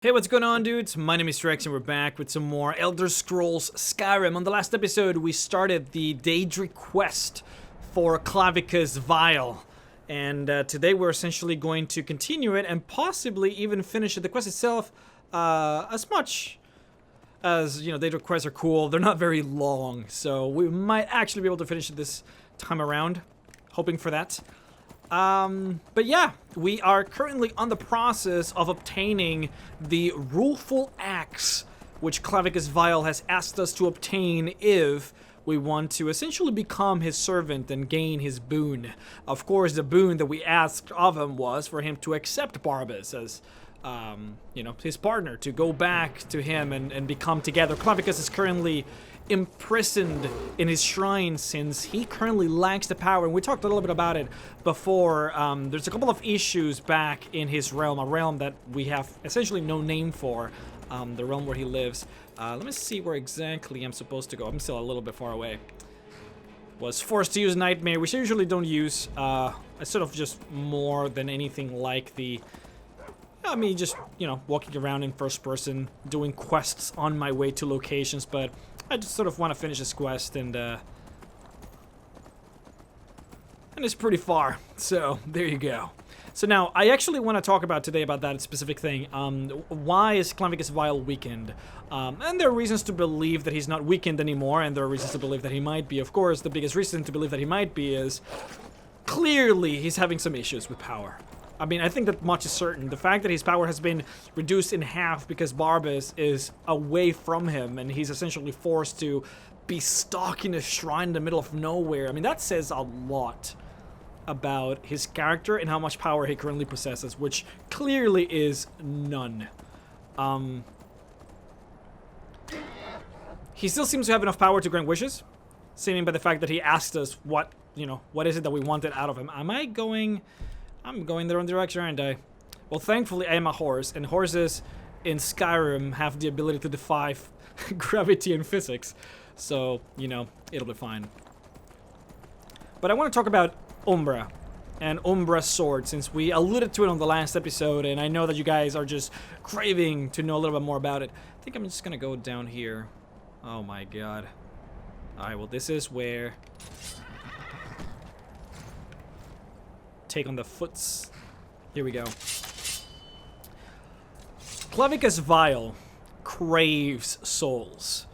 Hey, what's going on, dudes? My name is MrRhexx and we're back with some more Elder Scrolls Skyrim. On the last episode, we started the Daedric quest for Clavicus Vile. And today we're essentially going to continue it and possibly even finish it. The quest itself, as much as, you know, Daedric quests are cool, they're not very long. So we might actually be able to finish it this time around. Hoping for that. But yeah, we are currently on the process of obtaining the Rueful axe, which Clavicus Vile has asked us to obtain if we want to essentially become his servant and gain his boon. Of course, the boon that we asked of him was for him to accept Barbas as, you know, his partner, to go back to him and become together. Clavicus is currently imprisoned in his shrine since he currently lacks the power, and we talked a little bit about it before. There's a couple of issues back in his realm, a realm that we have essentially no name for, the realm where he lives. Let me see where exactly I'm supposed to go. I'm still a little bit far away. Was forced to use Nightmare, which I usually don't use. I sort of just more than anything like the... I mean, just, you know, walking around in first person, doing quests on my way to locations, but I just sort of want to finish this quest, and it's pretty far, so there you go. So now, I actually want to talk about today about that specific thing. Why is Clavicus Vile weakened? And there are reasons to believe that he's not weakened anymore, and there are reasons to believe that he might be. Of course, the biggest reason to believe that he might be is clearly he's having some issues with power. I mean, I think that much is certain. The fact that his power has been reduced in half because Barbas is away from him and he's essentially forced to be stuck in a shrine in the middle of nowhere. I mean, that says a lot about his character and how much power he currently possesses, which clearly is none. He still seems to have enough power to grant wishes, seeming by the fact that he asked us what, you know, what is it that we wanted out of him. I'm going the wrong direction, aren't I? Well, thankfully, I am a horse, and horses in Skyrim have the ability to defy gravity and physics. So, you know, it'll be fine. But I want to talk about Umbra and Umbra's sword, since we alluded to it on the last episode, and I know that you guys are just craving to know a little bit more about it. I think I'm just going to go down here. Oh my god. Alright, well, this is where... take on the foots. Here we go. Clavicus Vile craves souls.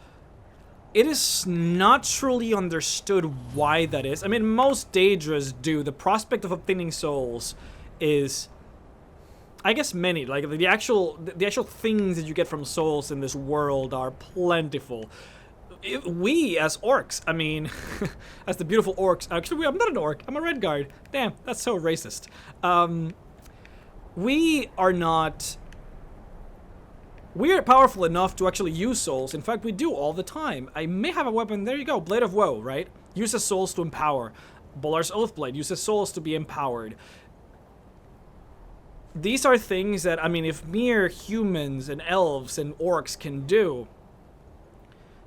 It is not truly understood why that is. I mean, most Daedras do. The prospect of obtaining souls is, I guess, many. Like the actual things that you get from souls in this world are plentiful. We, as orcs, I mean, as the beautiful orcs, actually, I'm not an orc, I'm a red guard. Damn, that's so racist. We are powerful enough to actually use souls. In fact, we do all the time. I may have a weapon, there you go, Blade of Woe, right? Uses souls to empower. Bollar's Oathblade uses souls to be empowered. These are things that, I mean, if mere humans and elves and orcs can do,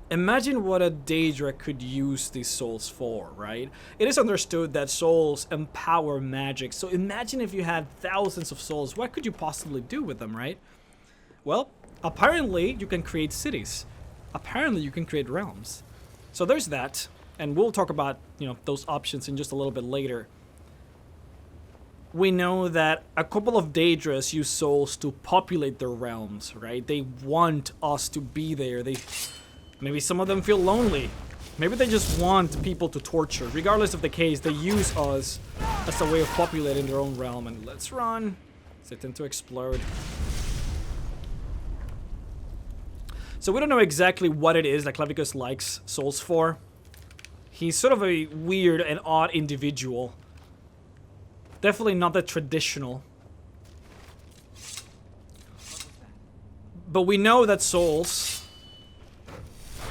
imagine what a Daedric could use these souls for, right? It is understood that souls empower magic, so imagine if you had thousands of souls, what could you possibly do with them, right? Well, apparently you can create cities. Apparently you can create realms. So there's that, and we'll talk about, you know, those options in just a little bit later. We know that a couple of Daedras use souls to populate their realms, right? They want us to be there. Maybe some of them feel lonely. Maybe they just want people to torture. Regardless of the case, they use us as a way of populating their own realm. And let's run. They tend to explode. So we don't know exactly what it is that Clavicus likes souls for. He's sort of a weird and odd individual. Definitely not the traditional. But we know that souls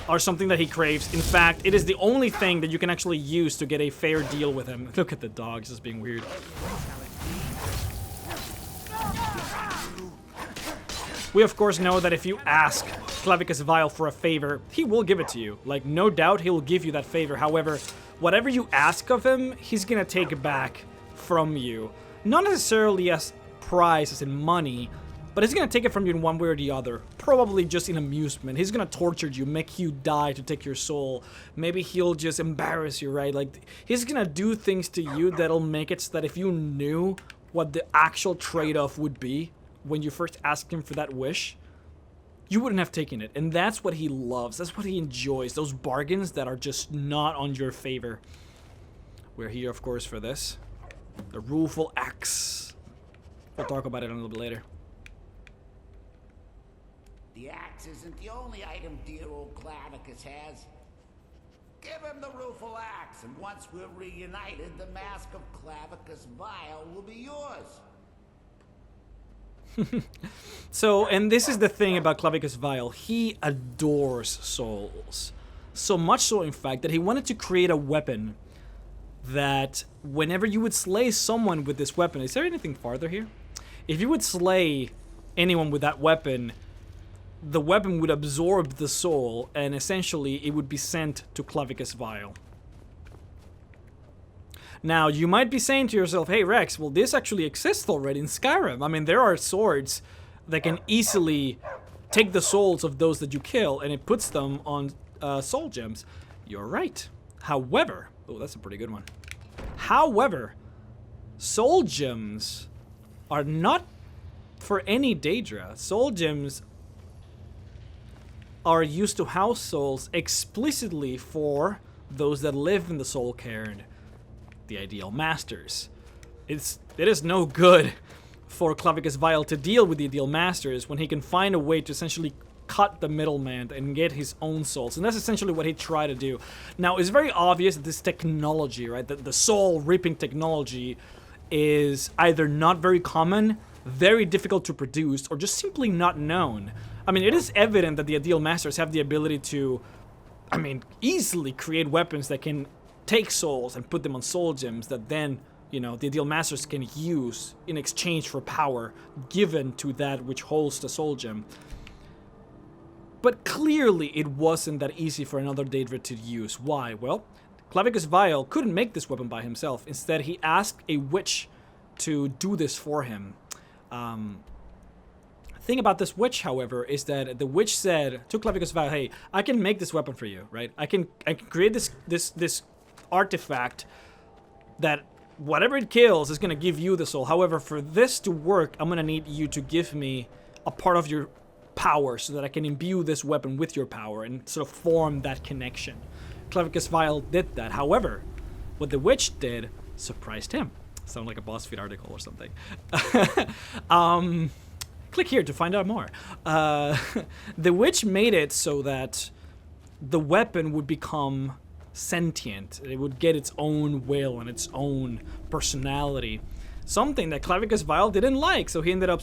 are something that he craves. In fact, it is the only thing that you can actually use to get a fair deal with him. Look at the dogs just being weird. We of course know that if you ask Clavicus Vile for a favor, he will give it to you. Like, no doubt he will give you that favor. However, whatever you ask of him, he's gonna take it back from you. Not necessarily as prize, as in money, But he's gonna take it from you in one way or the other. Probably just in amusement. He's gonna torture you, make you die to take your soul. Maybe he'll just embarrass you, right? Like, he's gonna do things to you that'll make it so that if you knew what the actual trade-off would be when you first asked him for that wish, you wouldn't have taken it. And that's what he loves. That's what he enjoys. Those bargains that are just not on your favor. We're here, of course, for this. The Rueful axe. We'll talk about it a little bit later. The axe isn't the only item dear old Clavicus has. Give him the Rueful axe, and once we're reunited, the Masque of Clavicus Vile will be yours. So, and this is the thing about Clavicus Vile. He adores souls. So much so, in fact, that he wanted to create a weapon that whenever you would slay someone with this weapon... Is there anything farther here? If you would slay anyone with that weapon, the weapon would absorb the soul, and essentially it would be sent to Clavicus Vile. Now, you might be saying to yourself, hey, Rex, well, this actually exists already in Skyrim. I mean, there are swords that can easily take the souls of those that you kill, and it puts them on soul gems. You're right. However... Oh, that's a pretty good one. However, soul gems are not for any Daedra. Soul gems are used to house souls explicitly for those that live in the soul cairn, the ideal masters. It is no good for Clavicus Vile to deal with the ideal masters when he can find a way to essentially cut the middleman and get his own souls. And that's essentially what he tried to do. Now, it's very obvious that this technology, right, that the soul reaping technology is either not very common, very difficult to produce, or just simply not known. I mean, it is evident that the ideal masters have the ability to, I mean, easily create weapons that can take souls and put them on soul gems that then, you know, the ideal masters can use in exchange for power given to that which holds the soul gem. But clearly it wasn't that easy for another Daedric to use. Why? Well, Clavicus Vile couldn't make this weapon by himself. Instead, he asked a witch to do this for him. Thing about this witch, however, is that the witch said to Clavicus Vile, hey, I can make this weapon for you, right? I can create this artifact that whatever it kills is going to give you the soul. However, for this to work, I'm going to need you to give me a part of your power so that I can imbue this weapon with your power and sort of form that connection. Clavicus Vile did that. However, what the witch did surprised him. Sound like a BuzzFeed article or something. Click here to find out more. The witch made it so that the weapon would become sentient. It would get its own will and its own personality. Something that Clavicus Vile didn't like, so he ended up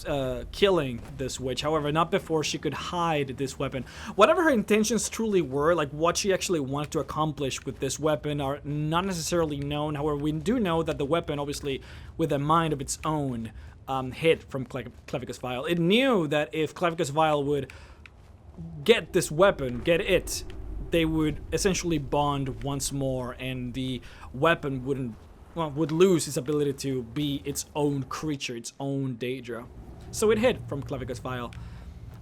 killing this witch. However, not before she could hide this weapon. Whatever her intentions truly were, like what she actually wanted to accomplish with this weapon, are not necessarily known. However, we do know that the weapon, obviously, with a mind of its own, hid from Clavicus Vile. It knew that if Clavicus Vile would get this weapon, they would essentially bond once more, and the weapon would lose its ability to be its own creature, its own Daedra. So it hid from Clavicus Vile.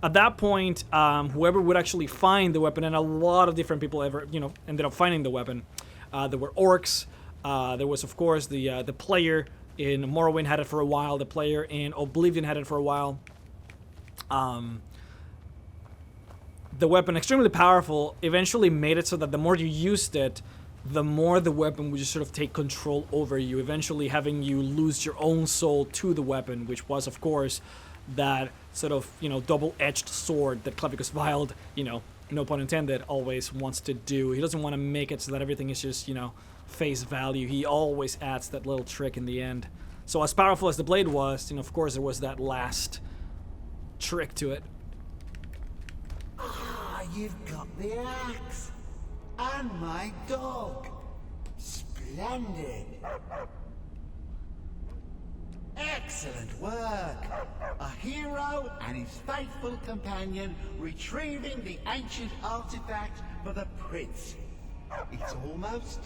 At that point, whoever would actually find the weapon, and a lot of different people ended up finding the weapon. There were orcs. There was, of course, the player in Morrowind had it for a while. The player in Oblivion had it for a while. The weapon, extremely powerful, eventually made it so that the more you used it, the more the weapon would just sort of take control over you, eventually having you lose your own soul to the weapon, which was, of course, that sort of, double-edged sword that Clavicus Vile, no pun intended, always wants to do. He doesn't want to make it so that everything is just, face value. He always adds that little trick in the end. So as powerful as the blade was, of course, there was that last trick to it. Ah, you've got the axe. And my dog. Splendid. Excellent work. A hero and his faithful companion retrieving the ancient artifact for the prince. It's almost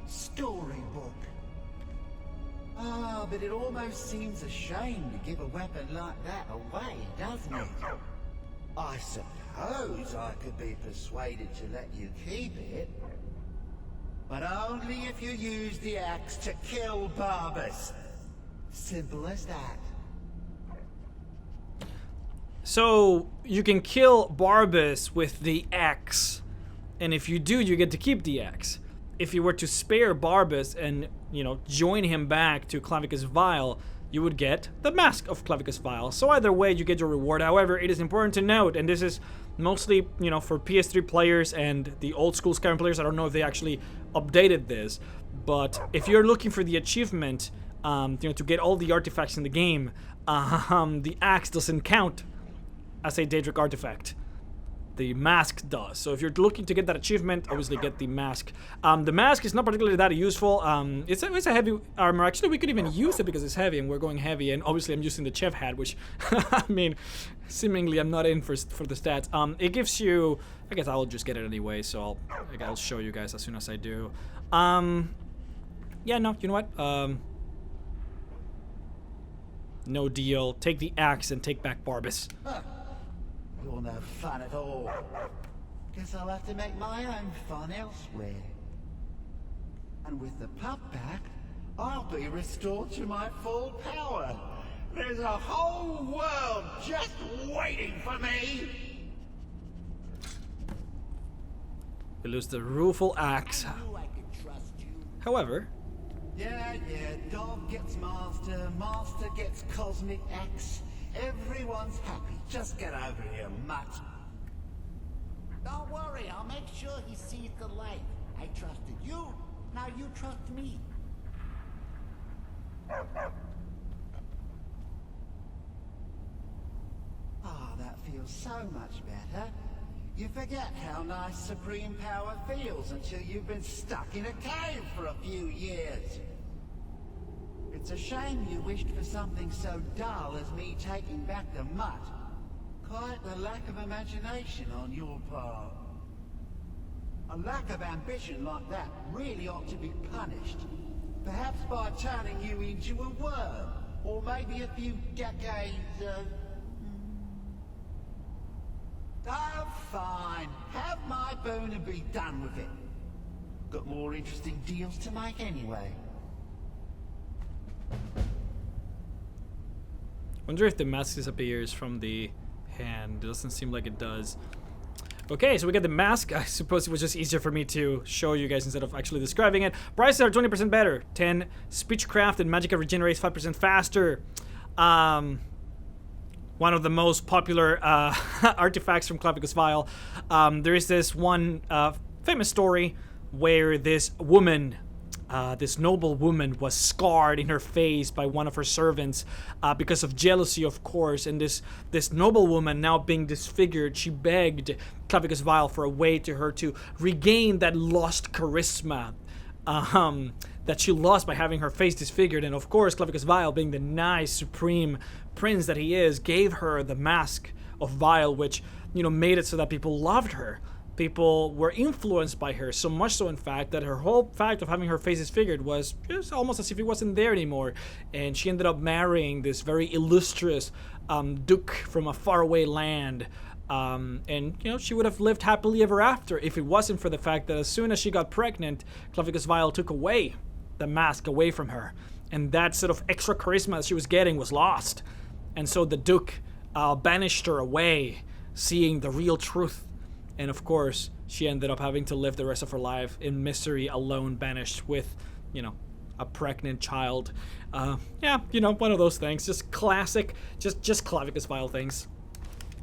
storybook. Ah, but it almost seems a shame to give a weapon like that away, doesn't it? I suppose I could be persuaded to let you keep it. But only if you use the axe to kill Barbas. Simple as that. So you can kill Barbas with the axe, and if you do, you get to keep the axe. If you were to spare Barbas and, you know, join him back to Clavicus Vile, you would get the Masque of Clavicus Vile. So either way, you get your reward. However, it is important to note, and this is mostly, you know, for PS3 players and the old school Skyrim players. I don't know if they actually updated this, but if you're looking for the achievement, you know, to get all the artifacts in the game, the axe doesn't count as a Daedric artifact. The Masque does. So if you're looking to get that achievement, obviously get the Masque. The Masque is not particularly that useful. It's a heavy armor. Actually, we could even use it because it's heavy, and we're going heavy. And obviously, I'm using the chef hat, which, I mean, seemingly I'm not in for the stats. It gives you. I guess I'll just get it anyway. So I'll show you guys as soon as I do. Yeah, no, you know what? No deal. Take the axe and take back Barbas. Huh. You're no fun at all. Guess I'll have to make my own fun elsewhere. And with the pup back, I'll be restored to my full power. There's a whole world just waiting for me. We lose the Rueful axe. I knew I could trust you. However, Yeah, dog gets master, master gets cosmic axe. Everyone's happy. Just get over here, mutt. Don't worry, I'll make sure he sees the light. I trusted you, now you trust me. Ah, that feels so much better. You forget how nice supreme power feels until you've been stuck in a cave for a few years. It's a shame you wished for something so dull as me taking back the mutt. Quite the lack of imagination on your part. A lack of ambition like that really ought to be punished. Perhaps by turning you into a worm, or maybe a few decades of... Oh, fine. Have my boon and be done with it. Got more interesting deals to make anyway. wonder if the mask disappears from the hand. It doesn't seem like it does. Okay, so we get the mask. I suppose it was just easier for me to show you guys instead of actually describing it. Prices are 20% better. 10 speechcraft and magicka regenerates 5% faster. One of the most popular artifacts from Clavicus Vile. There is this one famous story where this woman, this noble woman, was scarred in her face by one of her servants because of jealousy, of course. And this noble woman, now being disfigured, she begged Clavicus Vile for a way to her to regain that lost charisma that she lost by having her face disfigured. And of course, Clavicus Vile, being the nice, supreme prince that he is, gave her the Masque of Vile, which, you know, made it so that people loved her. People were influenced by her, so much so, in fact, that her whole fact of having her face disfigured was just almost as if it wasn't there anymore. And she ended up marrying this very illustrious duke from a faraway land. And, you know, she would have lived happily ever after if it wasn't for the fact that as soon as she got pregnant, Clavicus Vile took away the Masque away from her. And that sort of extra charisma that she was getting was lost. And so the duke banished her away, seeing the real truth. And of course, she ended up having to live the rest of her life in misery, alone, banished with, you know, a pregnant child. Yeah, you know, one of those things. Just classic, just Clavicus Vile things.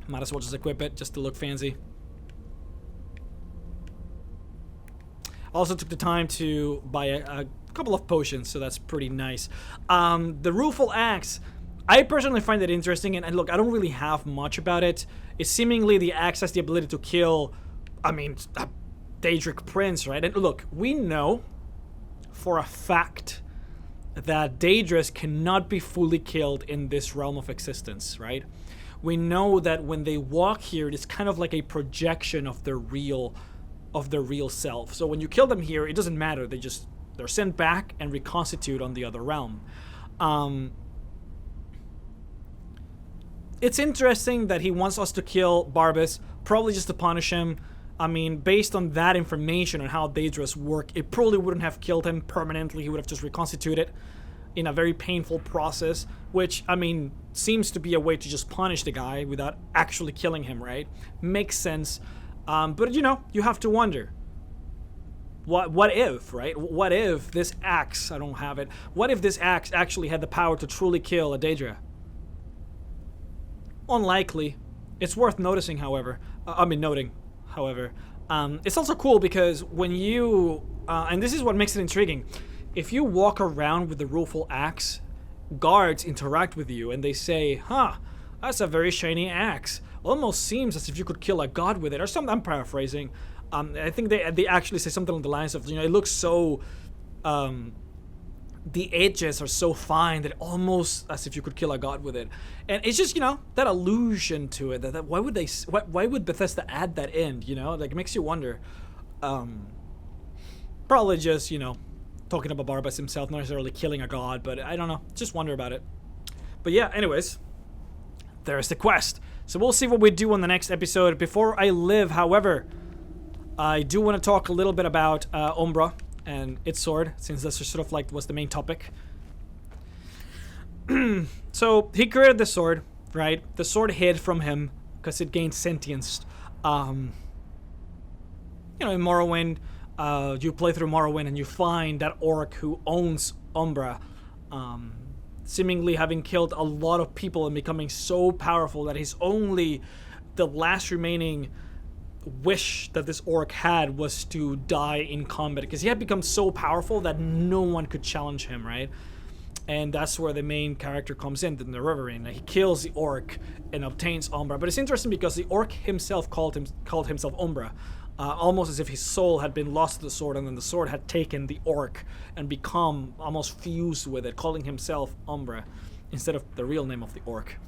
Might as well just equip it, just to look fancy. Also took the time to buy a couple of potions, so that's pretty nice. The Rueful axe, I personally find it interesting, and look, I don't really have much about it. It's seemingly the axe has the ability to kill, I mean, a Daedric prince, right? And look, we know for a fact that Daedric cannot be fully killed in this realm of existence, right? We know that when they walk here, it is kind of like a projection of their real self. So when you kill them here, it doesn't matter. They just They're sent back and reconstitute on the other realm. It's interesting that he wants us to kill Barbas, probably just to punish him. I mean, based on that information on how Daedrus work, it probably wouldn't have killed him permanently. He would have just reconstituted in a very painful process, which, I mean, seems to be a way to just punish the guy without actually killing him, right? Makes sense. But, you know, you have to wonder. What if, right? What if this axe, I don't have it, what if this axe actually had the power to truly kill a Daedra? Unlikely. It's worth noticing, however. It's also cool because when you, and this is what makes it intriguing, if you walk around with the Rueful axe, guards interact with you and they say, huh, that's a very shiny axe. Almost seems as if you could kill a god with it, or something. I'm paraphrasing. I think they actually say something along the lines of, you know, it looks so, the edges are so fine that almost as if you could kill a god with it. And it's just, you know, that allusion to it. That why would Bethesda add that in? You know, like, it makes you wonder. Probably just, you know, talking about Barbas himself, not necessarily killing a god, but I don't know. Just wonder about it. But yeah, anyways, there's the quest. So we'll see what we do on the next episode. Before I leave, however, I do want to talk a little bit about Umbra and its sword, since that's just sort of like was the main topic. So he created the sword, right? The sword hid from him because it gained sentience. You know, in Morrowind, you play through Morrowind and you find that orc who owns Umbra, seemingly having killed a lot of people and becoming so powerful that his only, the last remaining wish that this orc had was to die in combat, because he had become so powerful that no one could challenge him, right? And that's where the main character comes in, the Reverend. He kills the orc and obtains Umbra. But it's interesting because the orc himself called himself Umbra, almost as if his soul had been lost to the sword, and then the sword had taken the orc and become almost fused with it, calling himself Umbra instead of the real name of the orc.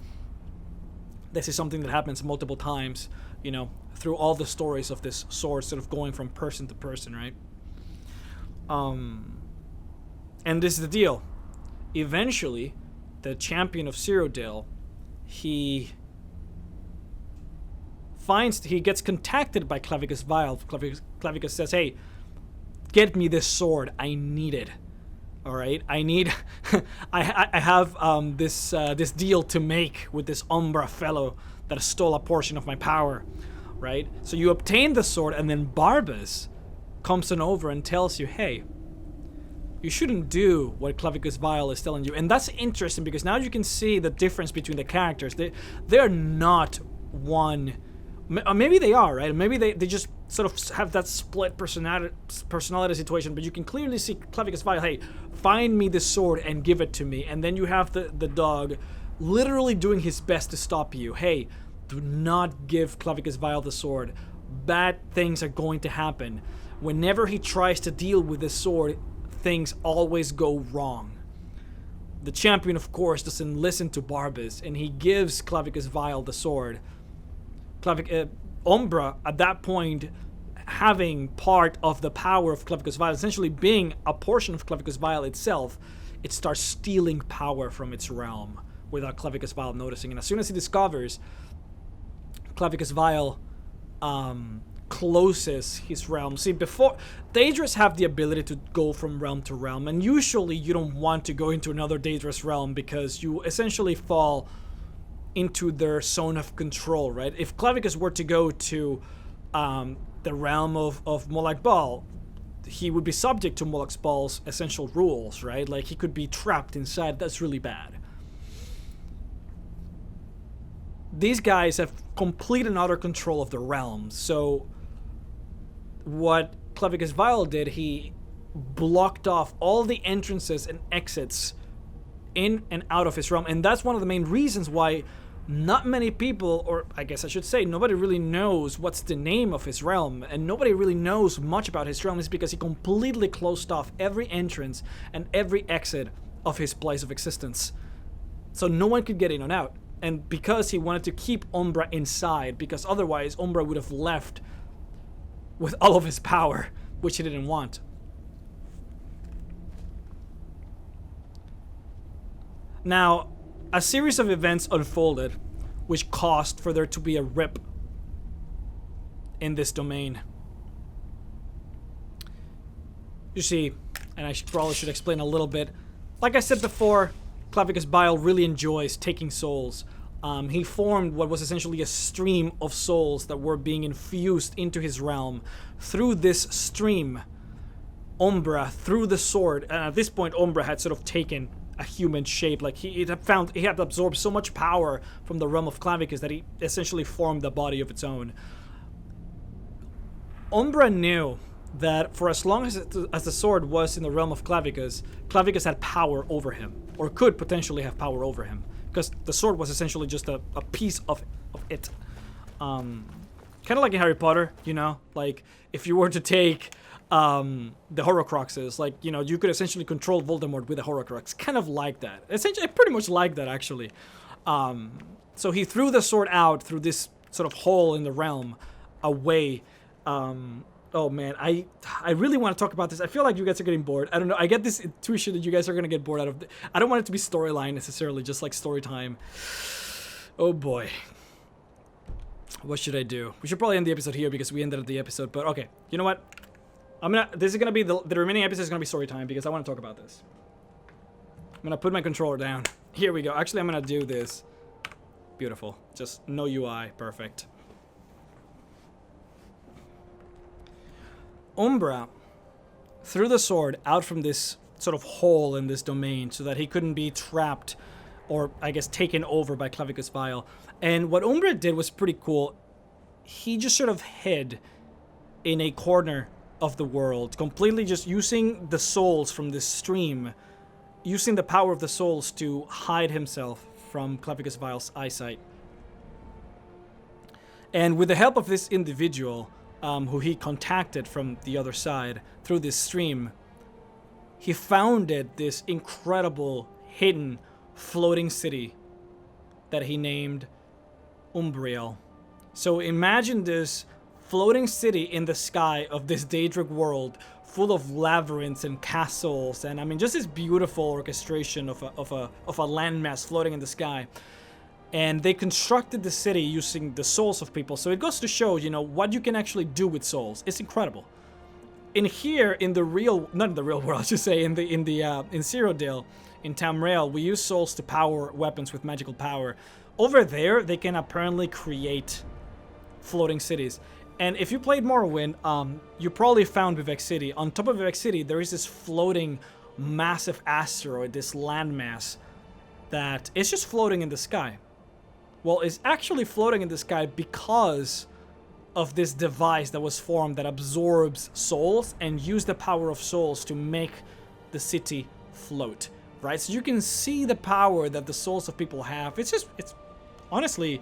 This is something that happens multiple times, you know, through all the stories of this sword sort of going from person to person, right? And this is the deal. Eventually, the champion of Cyrodiil, he gets contacted by Clavicus Vile. Clavicus says, hey, get me this sword. I need it. All right, I need. I have this deal to make with this Umbra fellow that stole a portion of my power, right? So you obtain the sword, and then Barbas comes on over and tells you, hey, you shouldn't do what Clavicus Vile is telling you. And that's interesting because now you can see the difference between the characters. They're not one. Maybe they are, right? Maybe they just sort of have that split personality situation, but you can clearly see Clavicus Vile, hey, find me the sword and give it to me. And then you have the dog literally doing his best to stop you. Hey, do not give Clavicus Vile the sword. Bad things are going to happen. Whenever he tries to deal with the sword, things always go wrong. The champion, of course, doesn't listen to Barbas, and he gives Clavicus Vile the sword. Umbra, at that point, having part of the power of Clavicus Vile, essentially being a portion of Clavicus Vile itself, it starts stealing power from its realm without Clavicus Vile noticing. And as soon as he discovers Clavicus Vile closes his realm. See, before, Daedrus have the ability to go from realm to realm, and usually you don't want to go into another Daedrus realm because you essentially fall into their zone of control, right? If Clavicus were to go to the realm of Molag Bal, he would be subject to Molag Bal's essential rules, right? Like, he could be trapped inside. That's really bad. These guys have complete and utter control of the realm. So what Clavicus Vile did, he blocked off all the entrances and exits in and out of his realm. And that's one of the main reasons why not many people, or I guess I should say, nobody really knows what's the name of his realm, and nobody really knows much about his realm, is because he completely closed off every entrance and every exit of his place of existence. So no one could get in and out. And because he wanted to keep Umbra inside, because otherwise Umbra would have left with all of his power, which he didn't want. Now, a series of events unfolded, which caused for there to be a rip in this domain. You see, and I probably should explain a little bit. Like I said before, Clavicus Vile really enjoys taking souls. He formed what was essentially a stream of souls that were being infused into his realm. Through this stream, Umbra, through the sword, and at this point Umbra had sort of taken a human shape. Like he had absorbed so much power from the realm of Clavicus that he essentially formed a body of its own. Umbra knew that for as long as the sword was in the realm of Clavicus, Clavicus had power over him, or could potentially have power over him, because the sword was essentially just a piece of it. Kind of like in Harry Potter, you know? Like, if you were to take the Horcruxes, like, you know, you could essentially control Voldemort with a Horcrux. Kind of like that. Essentially, pretty much like that, actually. So he threw the sword out through this sort of hole in the realm, away. Oh man, I really want to talk about this. I feel like you guys are getting bored. I don't know. I get this intuition that you guys are gonna get bored out of. I don't want it to be storyline necessarily, just like story time. Oh boy, what should I do? We should probably end the episode here because we ended the episode. But okay, you know what? This is gonna be the remaining episode is gonna be story time because I want to talk about this. I'm gonna put my controller down. Here we go. Actually, I'm gonna do this. Beautiful. Just no UI. Perfect. Umbra threw the sword out from this sort of hole in this domain so that he couldn't be trapped or, I guess, taken over by Clavicus Vile. And what Umbra did was pretty cool. He just sort of hid in a corner of the world, completely just using the souls from this stream, using the power of the souls to hide himself from Clavicus Vile's eyesight. And with the help of this individual, who he contacted from the other side through this stream, he founded this incredible hidden floating city that he named Umbriel. So imagine this floating city in the sky of this Daedric world, full of labyrinths and castles, and I mean just this beautiful orchestration of a landmass floating in the sky. And they constructed the city using the souls of people. So it goes to show, you know, what you can actually do with souls. It's incredible. In here, in the real, not in the real world, I should say, in Cyrodiil, in Tamriel, we use souls to power weapons with magical power. Over there, they can apparently create floating cities. And if you played Morrowind, you probably found Vivec City. On top of Vivec City, there is this floating massive asteroid, this landmass, that is just floating in the sky. Well, it's actually floating in the sky because of this device that was formed that absorbs souls and use the power of souls to make the city float, right? So you can see the power that the souls of people have. It's honestly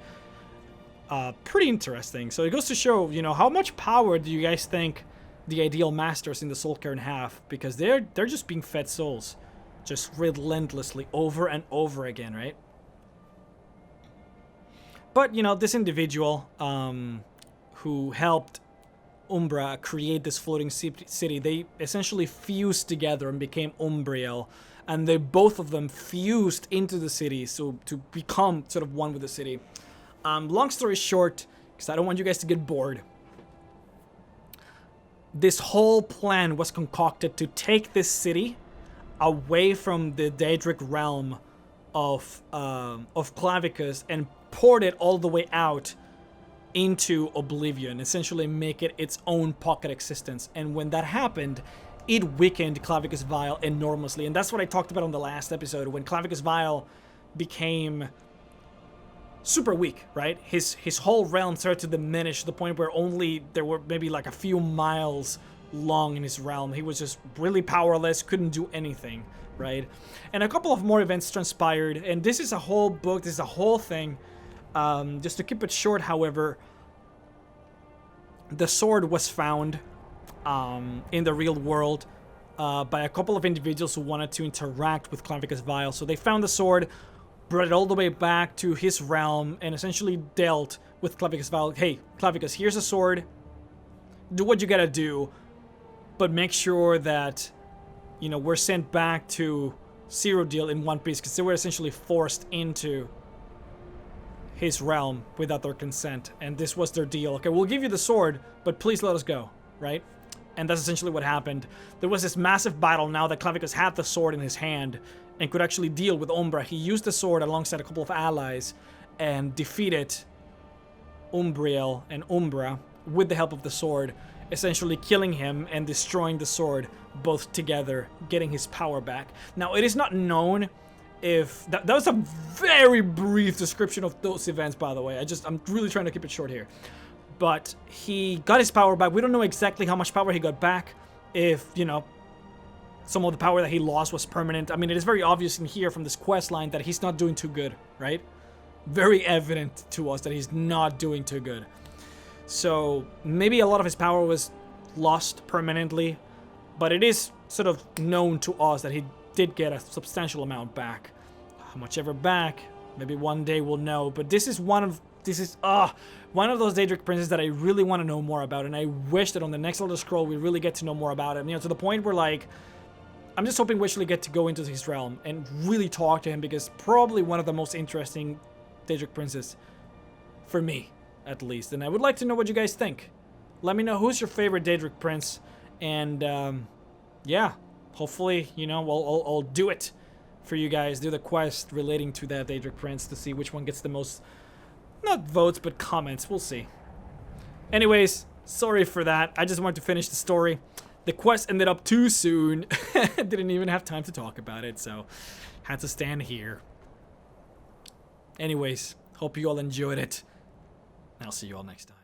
pretty interesting. So it goes to show, you know, how much power do you guys think the ideal masters in the Soul Cairn have? Because they're just being fed souls, just relentlessly over and over again, right? But, you know, this individual who helped Umbra create this floating city, they essentially fused together and became Umbriel. And they both of them fused into the city so to become sort of one with the city. Long story short, because I don't want you guys to get bored, this whole plan was concocted to take this city away from the Daedric realm of Clavicus and port it all the way out into Oblivion, essentially make it its own pocket existence. And when that happened, it weakened Clavicus Vile enormously. And that's what I talked about on the last episode, when Clavicus Vile became super weak, right? His whole realm started to diminish to the point where only there were maybe like a few miles long in his realm. He was just really powerless, couldn't do anything, right? And a couple of more events transpired, and this is a whole book, this is a whole thing. Just to keep it short, however, the sword was found in the real world by a couple of individuals who wanted to interact with Clavicus Vile. So they found the sword, brought it all the way back to his realm, and essentially dealt with Clavicus Vile. Hey, Clavicus, here's a sword. Do what you gotta do, but make sure that, you know, we're sent back to zero deal in one piece, because they were essentially forced into his realm without their consent, and this was their deal. Okay, we'll give you the sword, but please let us go, right? And that's essentially what happened. There was this massive battle now that Clavicus had the sword in his hand and could actually deal with Umbra. He used the sword alongside a couple of allies and defeated Umbriel and Umbra with the help of the sword, essentially killing him and destroying the sword both together, getting his power back. Now, it is not known if... That was a very brief description of those events, by the way. I'm really trying to keep it short here. But he got his power back. We don't know exactly how much power he got back. If, you know, some of the power that he lost was permanent. I mean, it is very obvious in here from this quest line that he's not doing too good, right? Very evident to us that he's not doing too good. So maybe a lot of his power was lost permanently, but it is sort of known to us that he did get a substantial amount back. How much ever back? Maybe one day we'll know. But this is one of those Daedric princes that I really want to know more about, and I wish that on the next Elder Scroll we really get to know more about him. You know, to the point where, like, I'm just hoping we actually get to go into his realm and really talk to him, because probably one of the most interesting Daedric princes for me, at least. And I would like to know what you guys think. Let me know who's your favorite Daedric prince, and yeah, hopefully, you know, I'll do it for you guys, do the quest relating to that Daedric prince to see which one gets the most, not votes, but comments. We'll see. Anyways, sorry for that. I just wanted to finish the story. The quest ended up too soon. Didn't even have time to talk about it, so had to stand here. Anyways, hope you all enjoyed it. I'll see you all next time.